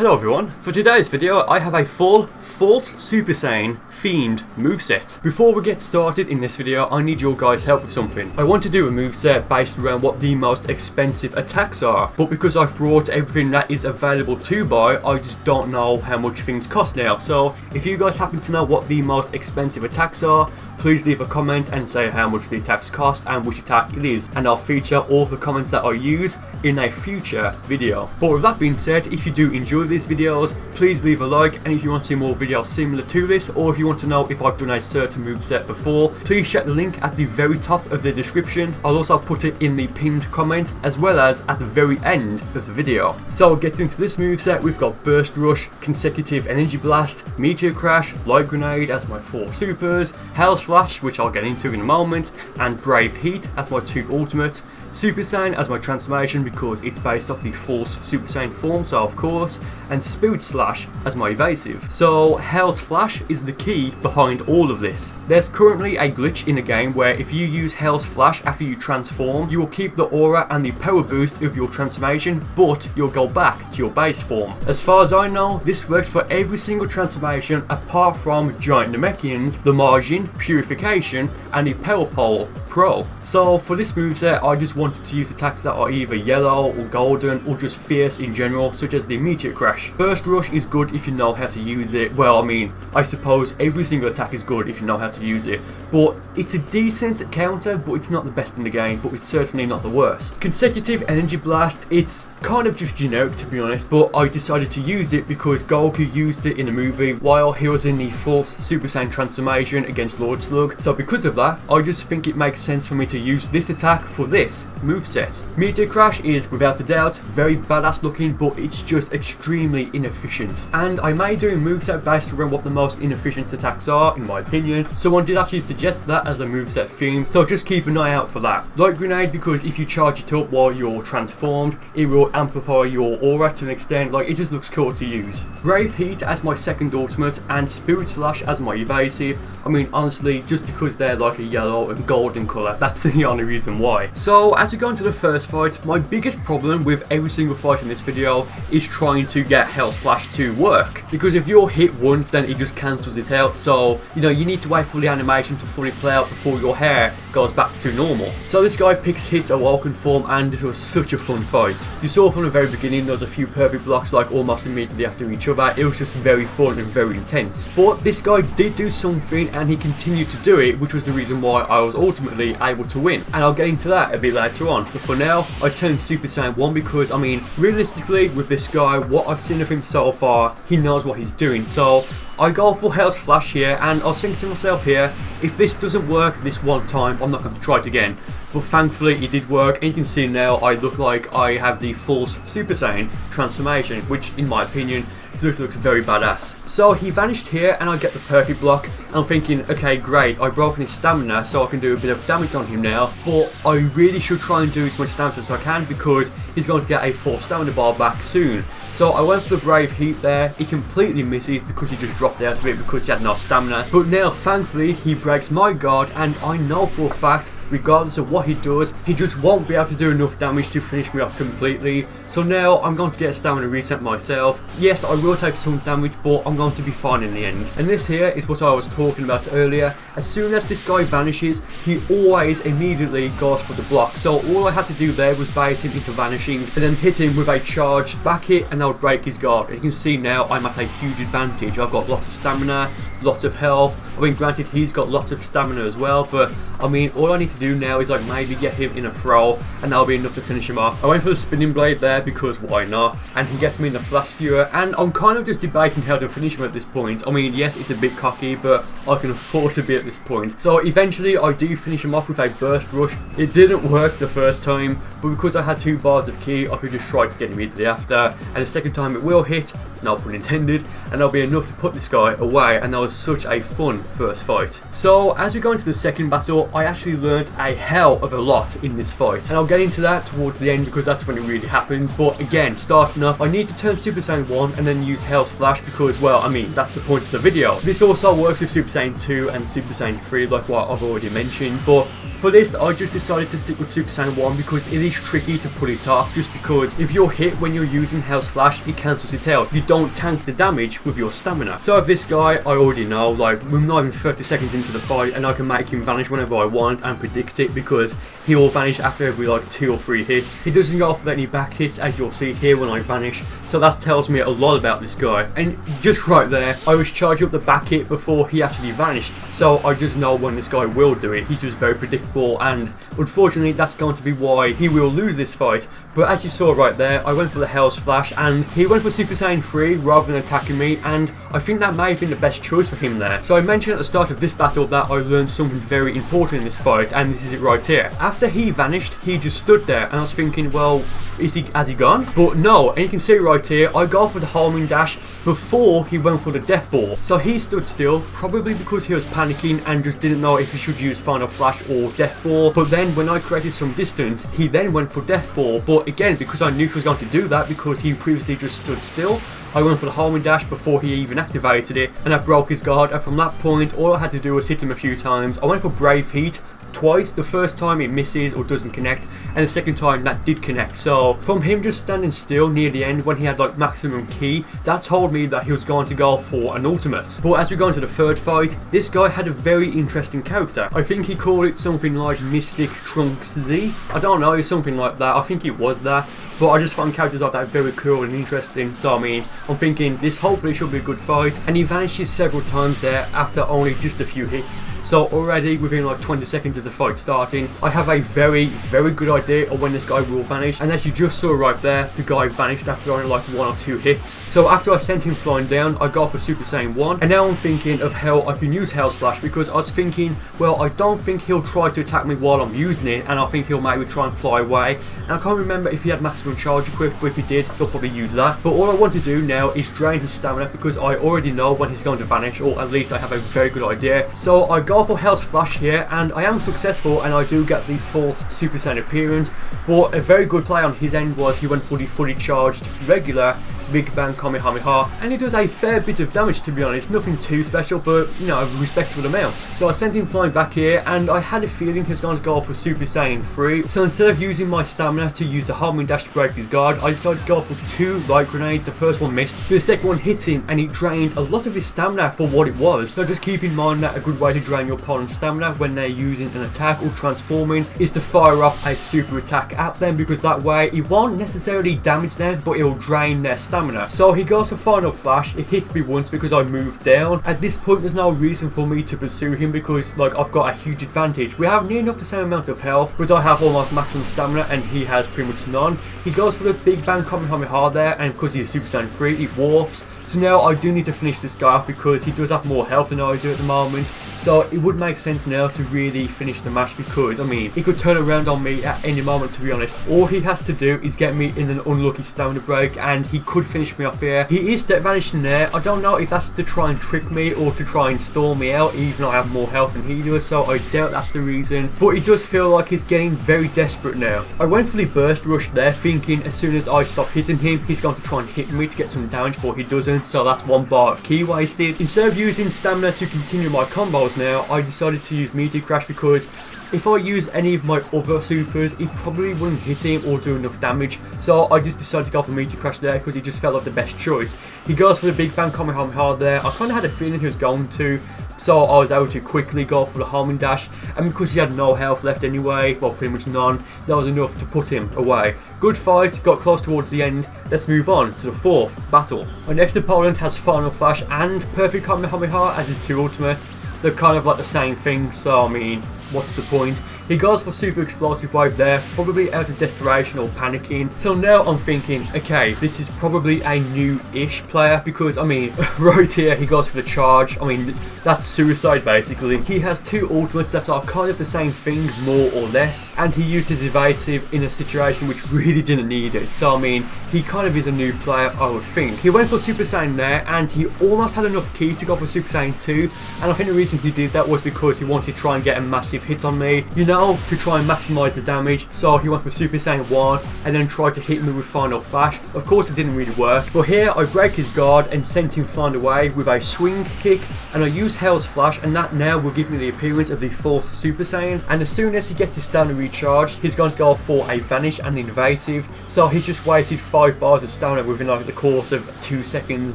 Hello everyone, for today's video I have a full False Super Saiyan themed moveset. Before we get started in this video, I need your guys' help with something. I want to do a moveset based around what the most expensive attacks are, but because I've brought everything that is available to buy, I just don't know how much things cost now. So if you guys happen to know what the most expensive attacks are, please leave a comment and say how much the attacks cost and which attack it is, and I'll feature all the comments that I use in a future video. But with that being said, if you do enjoy these videos, please leave a like, and if you want to see more videos similar to this, or if you want to know if I've done a certain moveset before, please check the link at the very top of the description. I'll also put it in the pinned comment as well as at the very end of the video. So getting into this moveset, we've got Burst Rush, Consecutive Energy Blast, Meteor Crash, Light Grenade as my 4 supers, Hell's Flash, which I'll get into in a moment, and Brave Heat as my 2 ultimates, Super Saiyan as my transformation because it's based off the False Super Saiyan form, so of course, and Spirit Slash as my evasive. So Hell's Flash is the key behind all of this. There's currently a glitch in the game where if you use Hell's Flash after you transform, you will keep the aura and the power boost of your transformation, but you'll go back to your base form. As far as I know, this works for every single transformation apart from Giant Namekians, the Margin, Purification, and the Power Pole Pro. So for this moveset, I just wanted to use attacks that are either yellow or golden or just fierce in general, such as the Meteor Crash. Burst Rush is good if you know how to use it. Well, I mean, I suppose every single attack is good if you know how to use it, but it's a decent counter, but it's not the best in the game, but it's certainly not the worst. Consecutive Energy Blast, it's kind of just generic to be honest, but I decided to use it because Goku used it in the movie while he was in the False Super Saiyan Transformation against Lord Slug, so because of that, I just think it makes sense for me to use this attack for this moveset. Meteor Crash is without a doubt very badass looking, but it's just extremely inefficient, and I may do a moveset based around what the most inefficient attacks are in my opinion. Someone did actually suggest that as a moveset theme, so just keep an eye out for that. Light Grenade because if you charge it up while you're transformed, it will amplify your aura to an extent, like it just looks cool to use. Brave Heat as my 2nd ultimate and Spirit Slash as my evasive. I mean honestly, just because they're like a yellow and golden colour, that's the only reason why. So as we go into the first fight, my biggest problem with every single fight in this video is trying to get Hell's Flash to work, because if you're hit once then it just cancels it out, so you know you need to wait for the animation to fully play out before your hair goes back to normal. So this guy picks hits awoken form, and this was such a fun fight. You saw from the very beginning there was a few perfect blocks like almost immediately after each other. It was just very fun and very intense, but this guy did do something and he continued to do it, which was the reason why I was ultimately able to win, and I'll get into that a bit later on. But for now, I turned Super Saiyan 1 because I mean realistically with this guy, what I've seen of him so far, he knows what he's doing, so I go for Hell's Flash here, and I was thinking to myself here, if this doesn't work this one time, I'm not going to try it again. But thankfully it did work, and you can see now I look like I have the False Super Saiyan Transformation, which in my opinion this looks very badass. So he vanished here and I get the perfect block, and I'm thinking, okay great, I've broken his stamina so I can do a bit of damage on him now, but I really should try and do as much damage as I can because he's going to get a 4 stamina bar back soon. So I went for the Brave Heat there. He completely misses because he just dropped out of it because he had no stamina. But now thankfully he breaks my guard, and I know for a fact regardless of what he does, he just won't be able to do enough damage to finish me off completely. So now I'm going to get a stamina reset myself. Yes, I will take some damage, but I'm going to be fine in the end. And this here is what I was talking about earlier. As soon as this guy vanishes, he always immediately goes for the block. So all I had to do there was bait him into vanishing and then hit him with a charged back hit, and that would break his guard. And you can see now I'm at a huge advantage. I've got lots of stamina, lots of health. I mean granted he's got lots of stamina as well, but I mean all I need to do now is like maybe get him in a throw and that'll be enough to finish him off. I went for the spinning blade there because why not, and he gets me in the flash skewer, and I'm kind of just debating how to finish him at this point. I mean yes, it's a bit cocky, but I can afford to be at this point. So eventually I do finish him off with a Burst Rush. It didn't work the first time, but because I had 2 bars of ki, I could just try to get him immediately after, and the second time it will hit, no pun intended, and that'll be enough to put this guy away, and that was such a fun first fight. So as we go into the second battle, I actually learned a hell of a lot in this fight, and I'll get into that towards the end because that's when it really happens. But again, starting off, I need to turn Super Saiyan 1 and then use Hell's Flash because, well, I mean, that's the point of the video. This also works with Super Saiyan 2 and Super Saiyan 3 like what I've already mentioned, but For this, I just decided to stick with Super Saiyan 1 because it is tricky to pull it off, just because if you're hit when you're using Hell's Flash, it cancels it out. You don't tank the damage with your stamina. So with this guy, I already know, like, we're not even 30 seconds into the fight and I can make him vanish whenever I want and predict it because he will vanish after every like 2 or 3 hits. He doesn't go off with any back hits, as you'll see here when I vanish, so that tells me a lot about this guy. And just right there, I was charging up the back hit before he actually vanished, so I just know when this guy will do it. He's just very predictable, and unfortunately that's going to be why he will lose this fight. But as you saw right there, I went for the Hell's Flash and he went for Super Saiyan 3 rather than attacking me, and I think that may have been the best choice for him there. So I mentioned at the start of this battle that I learned something very important in this fight, and this is it right here. After he vanished, he just stood there, and I was thinking, well, has he gone? But no, and you can see right here, I go for the homing dash before he went for the death ball. So he stood still, probably because he was panicking and just didn't know if he should use Final Flash or death ball. But then when I created some distance, he then went for death ball. But again, because I knew he was going to do that because he previously just stood still, I went for the homing dash before he even activated it, and I broke his guard, and from that point all I had to do was hit him a few times. I went for Brave Heat twice. The first time it misses or doesn't connect, and the second time that did connect. So from him just standing still near the end when he had like maximum ki, that told me that he was going to go for an ultimate. But as we go into the third fight, this guy had a very interesting character. I think he called it something like Mystic Trunks Z. I don't know, something like that. I think it was that. But I just found characters like that very cool and interesting, so I mean, I'm thinking this hopefully should be a good fight. And he vanishes several times there after only just a few hits. So already within like 20 seconds of the fight starting, I have a very good idea of when this guy will vanish. And as you just saw right there, the guy vanished after only like 1 or 2 hits. So after I sent him flying down, I go for Super Saiyan 1. And now I'm thinking of how I can use Hell's Flash, because I was thinking, well, I don't think he'll try to attack me while I'm using it, and I think he'll maybe try and fly away. And I can't remember if he had maximum charge equipped, but if he did, he'll probably use that. But all I want to do now is drain his stamina, because I already know when he's going to vanish, or at least I have a very good idea. So I go for Hell's Flash here, and I am successful, and I do get the False Super Saiyan appearance. But a very good play on his end was he went for the fully charged regular Big Bang Kamehameha, and he does a fair bit of damage, to be honest. Nothing too special, but you know, a respectable amount. So I sent him flying back here, and I had a feeling he was going to go for Super Saiyan 3. So instead of using my stamina to use a homing dash to break his guard, I decided to go for 2 light grenades. The first one missed, but the second one hit him, and it drained a lot of his stamina for what it was. So just keep in mind that a good way to drain your opponent's stamina when they're using an attack or transforming is to fire off a super attack at them, because that way it won't necessarily damage them, but it will drain their stamina. So he goes for Final Flash. It hits me once because I moved down. At this point there's no reason for me to pursue him, because like I've got a huge advantage. We have near enough the same amount of health, but I have almost maximum stamina and he has pretty much none. He goes for the Big Bang Kamehameha there, and because he's Super Saiyan 3, it warps. So now I do need to finish this guy off, because he does have more health than I do at the moment. So it would make sense now to really finish the match, because I mean, he could turn around on me at any moment, to be honest. All he has to do is get me in an unlucky stamina break, and he could finish me off here. He is step vanishing there. I don't know if that's to try and trick me or to try and stall me out, even though I have more health than he does, so I doubt that's the reason. But it does feel like he's getting very desperate now. I went for the burst rush there, thinking as soon as I stop hitting him, he's going to try and hit me to get some damage, but he doesn't. So that's 1 bar of ki wasted. Instead of using stamina to continue my combos now, I decided to use Meteor Crash, because if I used any of my other supers, it probably wouldn't hit him or do enough damage. So I just decided to go for Meteor Crash there, because he just felt like the best choice. He goes for the Big Bang Kamehameha there. I kind of had a feeling he was going to, so I was able to quickly go for the homing dash, and because he had no health left anyway, well, pretty much none, that was enough to put him away. Good fight, got close towards the end. Let's move on to the 4th battle. Our next opponent has Final Flash and Perfect Kamehameha as his 2 ultimates. They're kind of like the same thing, so I mean, what's the point? He goes for Super Explosive Wave there, probably out of desperation or panicking. So now I'm thinking, okay, this is probably a new-ish player, because I mean, right here he goes for the charge. I mean, that's suicide basically. He has 2 ultimates that are kind of the same thing, more or less, and he used his evasive in a situation which really didn't need it. So I mean, he kind of is a new player, I would think. He went for Super Saiyan there, and he almost had enough ki to go for Super Saiyan 2, and I think the reason he did that was because he wanted to try and get a massive negative hit on me, you know, to try and maximise the damage. So he went for Super Saiyan 1 and then tried to hit me with Final Flash. Of course it didn't really work, but here I break his guard and sent him flying away with a swing kick, and I use Hell's Flash, and that now will give me the appearance of the False Super Saiyan. And as soon as he gets his stamina recharged, he's going to go for a Vanish and Invasive. So he's just wasted 5 bars of stamina within like the course of 2 seconds,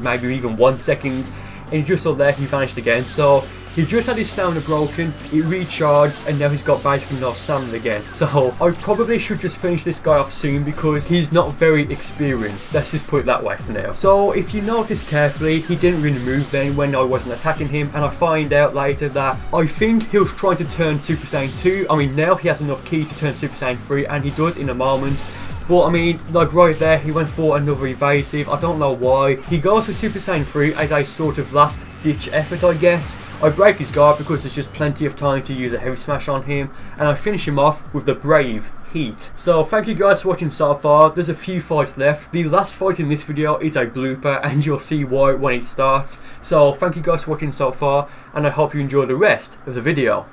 maybe even 1 second, and just saw there he vanished again. So he just had his stamina broken, it recharged, and now he's got basically no stamina again. So I probably should just finish this guy off soon because he's not very experienced. Let's just put it that way for now. So if you notice carefully, he didn't really move then when I wasn't attacking him, and I find out later that I think he was trying to turn Super Saiyan 2. I mean, now he has enough ki to turn Super Saiyan 3, and he does in a moment. But I mean, like right there, he went for another evasive. I don't know why. He goes for Super Saiyan 3 as a sort of last ditch effort, I guess. I break his guard because there's just plenty of time to use a heavy smash on him, and I finish him off with the brave Heat. So thank you guys for watching so far. There's a few fights left. The last fight in this video is a blooper, and you'll see why when it starts. So thank you guys for watching so far, and I hope you enjoy the rest of the video.